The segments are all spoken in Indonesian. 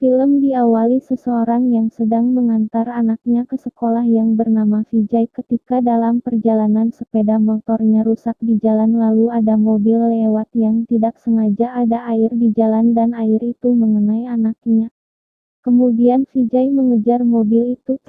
Film diawali seseorang yang sedang mengantar anaknya ke sekolah yang bernama Vijay ketika dalam perjalanan sepeda motornya rusak di jalan lalu ada mobil lewat yang tidak sengaja ada air di jalan dan air itu mengenai anaknya. Kemudian Vijay mengejar mobil itu.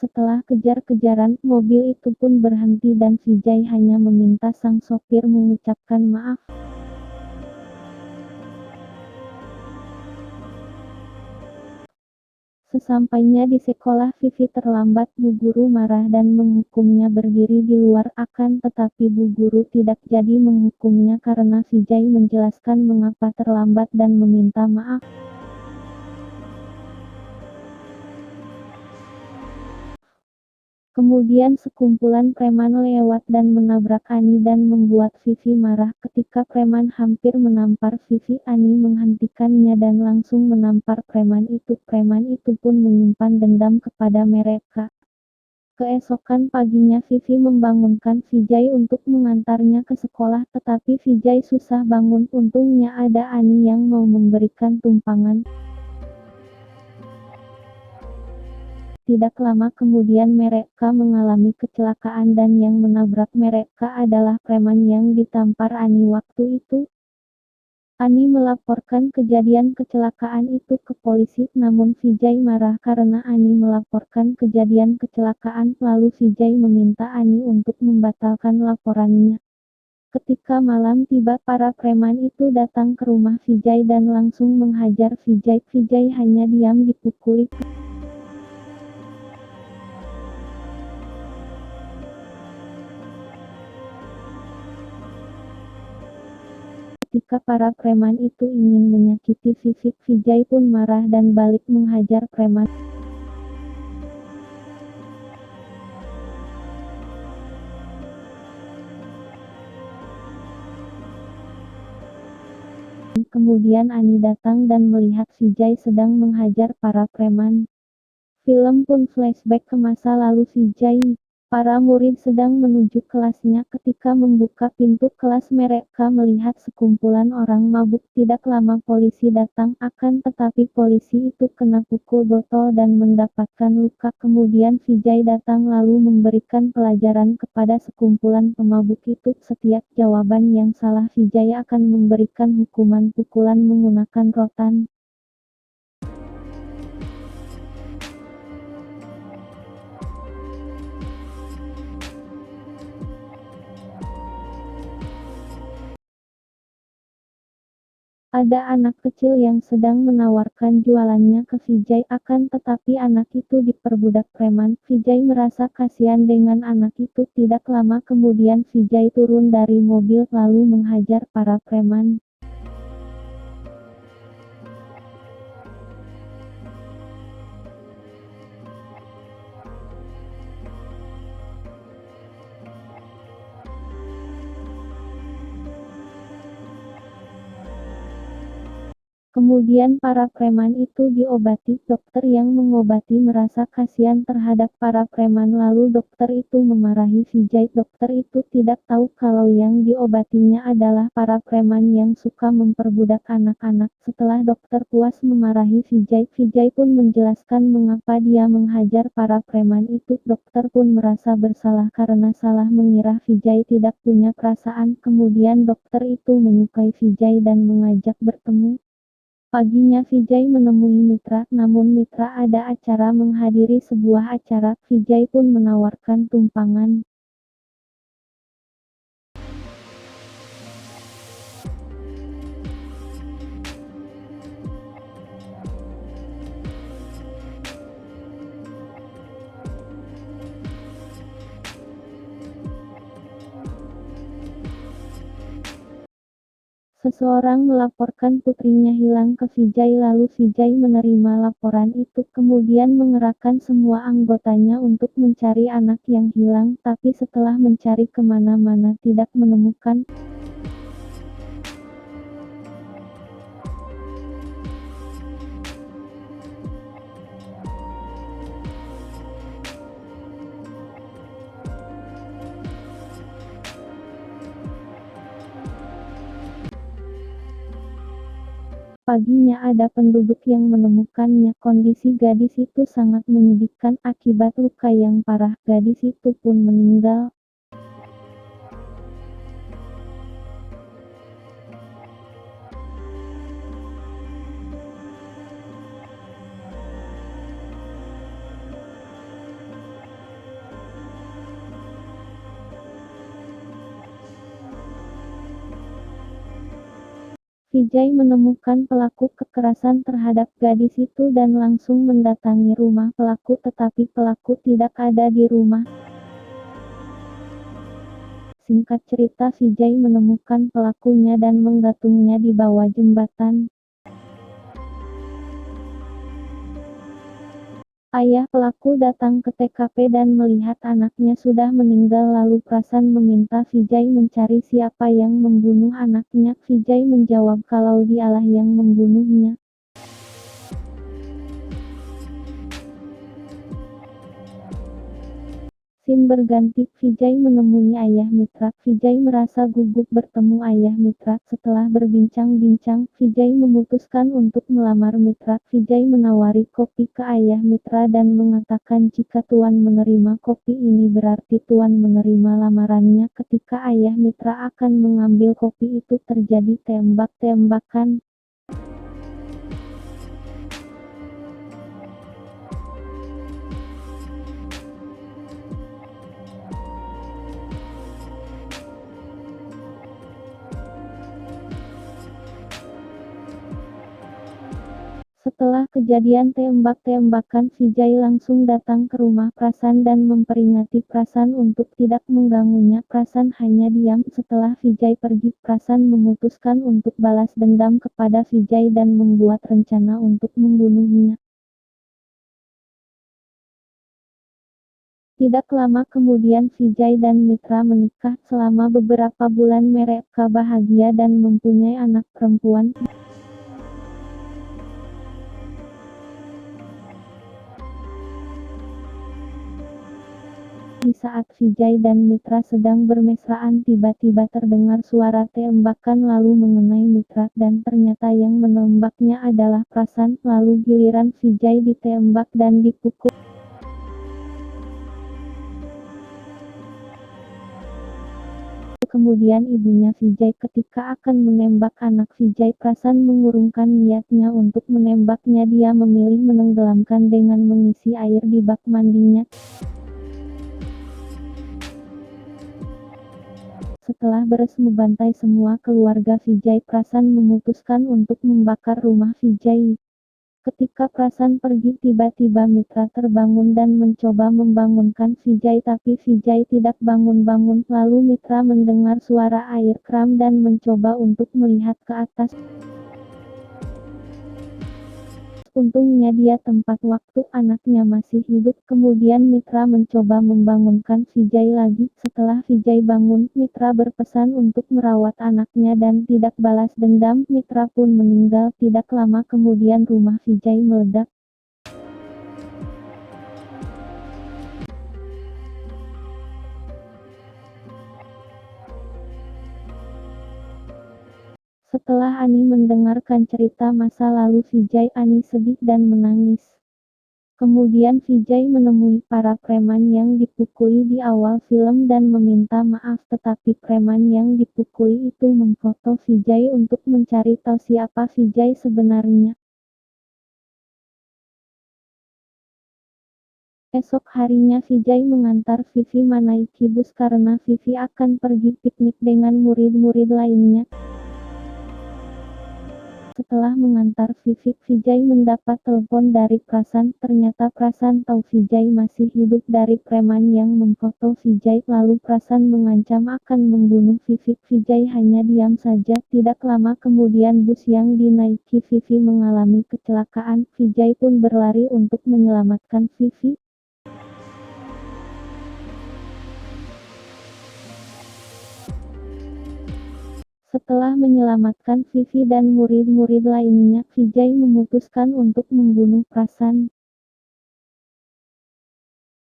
Setelah kejar-kejaran, mobil itu pun berhenti dan Vijay hanya meminta sang sopir mengucapkan maaf. Sesampainya di sekolah Vivi terlambat, Bu Guru marah dan menghukumnya berdiri di luar, akan tetapi Bu Guru tidak jadi menghukumnya karena Vijay menjelaskan mengapa terlambat dan meminta maaf. Kemudian sekumpulan preman lewat dan menabrak Ani dan membuat Vivi marah. Ketika preman hampir menampar Vivi, Ani menghentikannya dan langsung menampar preman itu. Preman itu pun menyimpan dendam kepada mereka. Keesokan paginya Vivi membangunkan Vijay untuk mengantarnya ke sekolah, tetapi Vijay susah bangun. Untungnya ada Ani yang mau memberikan tumpangan. Tidak lama kemudian mereka mengalami kecelakaan dan yang menabrak mereka adalah preman yang ditampar Ani waktu itu. Ani melaporkan kejadian kecelakaan itu ke polisi, namun Vijay marah karena Ani melaporkan kejadian kecelakaan, lalu Vijay meminta Ani untuk membatalkan laporannya. Ketika malam tiba, para preman itu datang ke rumah Vijay dan langsung menghajar Vijay. Vijay hanya diam dipukuli. Ketika para preman itu ingin menyakiti Vivi, Vijay pun marah dan balik menghajar preman. Kemudian Ani datang dan melihat Vijay sedang menghajar para preman. Film pun flashback ke masa lalu Vijay. Para murid sedang menuju kelasnya. Ketika membuka pintu kelas mereka melihat sekumpulan orang mabuk. Tidak lama polisi datang, akan tetapi polisi itu kena pukul botol dan mendapatkan luka. Kemudian Vijay datang lalu memberikan pelajaran kepada sekumpulan pemabuk itu. Setiap jawaban yang salah Vijay akan memberikan hukuman pukulan menggunakan rotan. Ada anak kecil yang sedang menawarkan jualannya ke Vijay, akan tetapi anak itu diperbudak preman. Vijay merasa kasihan dengan anak itu. Tidak lama kemudian Vijay turun dari mobil lalu menghajar para preman. Kemudian para preman itu diobati. Dokter yang mengobati merasa kasihan terhadap para preman lalu dokter itu memarahi Vijay. Dokter itu tidak tahu kalau yang diobatinya adalah para preman yang suka memperbudak anak-anak. Setelah dokter puas memarahi Vijay, Vijay pun menjelaskan mengapa dia menghajar para preman itu. Dokter pun merasa bersalah karena salah mengira Vijay tidak punya perasaan. Kemudian dokter itu menyukai Vijay dan mengajak bertemu. Paginya Vijay menemui Mitra, namun Mitra ada acara menghadiri sebuah acara. Vijay pun menawarkan tumpangan. Seseorang melaporkan putrinya hilang ke Vijay lalu Vijay menerima laporan itu kemudian mengerahkan semua anggotanya untuk mencari anak yang hilang, tapi setelah mencari kemana-mana tidak menemukan. paginya ada penduduk yang menemukannya. Kondisi gadis itu sangat menyedihkan akibat luka yang parah. Gadis itu pun meninggal. Vijay menemukan pelaku kekerasan terhadap gadis itu dan langsung mendatangi rumah pelaku, tetapi pelaku tidak ada di rumah. Singkat cerita, Vijay menemukan pelakunya dan menggantungnya di bawah jembatan. Ayah pelaku datang ke TKP dan melihat anaknya sudah meninggal, lalu Prasan meminta Vijay mencari siapa yang membunuh anaknya. Vijay menjawab kalau dialah yang membunuhnya. Scene berganti, Vijay menemui Ayah Mitra. Vijay merasa gugup bertemu Ayah Mitra. Setelah berbincang-bincang, Vijay memutuskan untuk melamar Mitra. Vijay menawari kopi ke Ayah Mitra dan mengatakan jika Tuan menerima kopi ini berarti Tuan menerima lamarannya. Ketika Ayah Mitra akan mengambil kopi itu terjadi tembak-tembakan. Setelah kejadian tembak-tembakan, Vijay langsung datang ke rumah Prasan dan memperingati Prasan untuk tidak mengganggunya. Prasan hanya diam. Setelah Vijay pergi, Prasan memutuskan untuk balas dendam kepada Vijay dan membuat rencana untuk membunuhnya. Tidak lama kemudian Vijay dan Mitra menikah. Selama beberapa bulan mereka bahagia dan mempunyai anak perempuan. Di saat Vijay dan Mitra sedang bermesraan, tiba-tiba terdengar suara tembakan lalu mengenai Mitra, dan ternyata yang menembaknya adalah Prasan. Lalu giliran Vijay ditembak dan dipukul. Kemudian ibunya Vijay ketika akan menembak anak Vijay, Prasan mengurungkan niatnya untuk menembaknya. Dia memilih menenggelamkan dengan mengisi air di bak mandinya. Setelah beres membantai semua keluarga Vijay, Prasan memutuskan untuk membakar rumah Vijay. Ketika Prasan pergi, tiba-tiba Mitra terbangun dan mencoba membangunkan Vijay, tapi Vijay tidak bangun-bangun. Lalu Mitra mendengar suara air keran dan mencoba untuk melihat ke atas. Untungnya dia tempat waktu anaknya masih hidup. Kemudian Mitra mencoba membangunkan Vijay lagi. Setelah Vijay bangun, Mitra berpesan untuk merawat anaknya dan tidak balas dendam. Mitra pun meninggal. Tidak lama kemudian rumah Vijay meledak. Setelah Ani mendengarkan cerita masa lalu Vijay, Ani sedih dan menangis. Kemudian Vijay menemui para preman yang dipukuli di awal film dan meminta maaf, tetapi preman yang dipukuli itu memfoto Vijay untuk mencari tahu siapa Vijay sebenarnya. Esok harinya Vijay mengantar Vivi menaiki bus karena Vivi akan pergi piknik dengan murid-murid lainnya. Setelah mengantar Vivi, Vijay mendapat telepon dari Prasan. Ternyata Prasan tahu Vijay masih hidup dari preman yang memfoto Vijay. Lalu Prasan mengancam akan membunuh Vivi. Vijay hanya diam saja. Tidak lama kemudian bus yang dinaiki Vivi mengalami kecelakaan. Vijay pun berlari untuk menyelamatkan Vivi. Setelah menyelamatkan Vivi dan murid-murid lainnya, Vijay memutuskan untuk membunuh Prasan.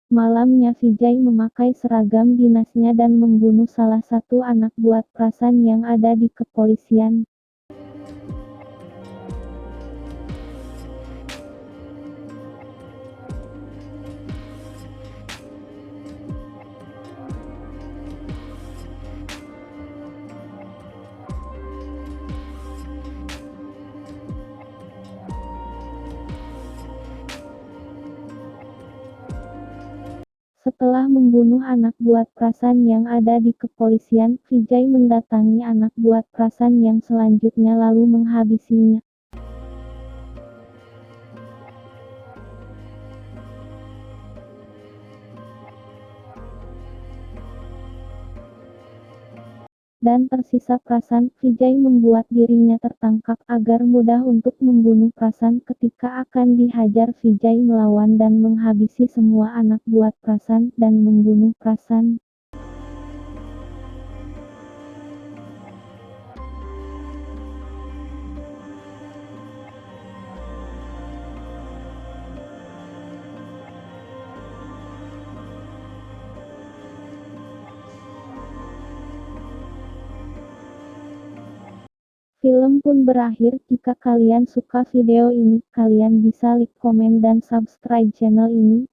Malamnya Vijay memakai seragam dinasnya dan membunuh salah satu anak buah Prasan yang ada di kepolisian. Setelah membunuh anak buah Prasan yang ada di kepolisian, Vijay mendatangi anak buah Prasan yang selanjutnya lalu menghabisinya. Dan tersisa Prasan, Vijay membuat dirinya tertangkap agar mudah untuk membunuh Prasan. Ketika akan dihajar, Vijay melawan dan menghabisi semua anak buah Prasan dan membunuh Prasan. Film pun berakhir. Jika kalian suka video ini, kalian bisa like, komen dan subscribe channel ini.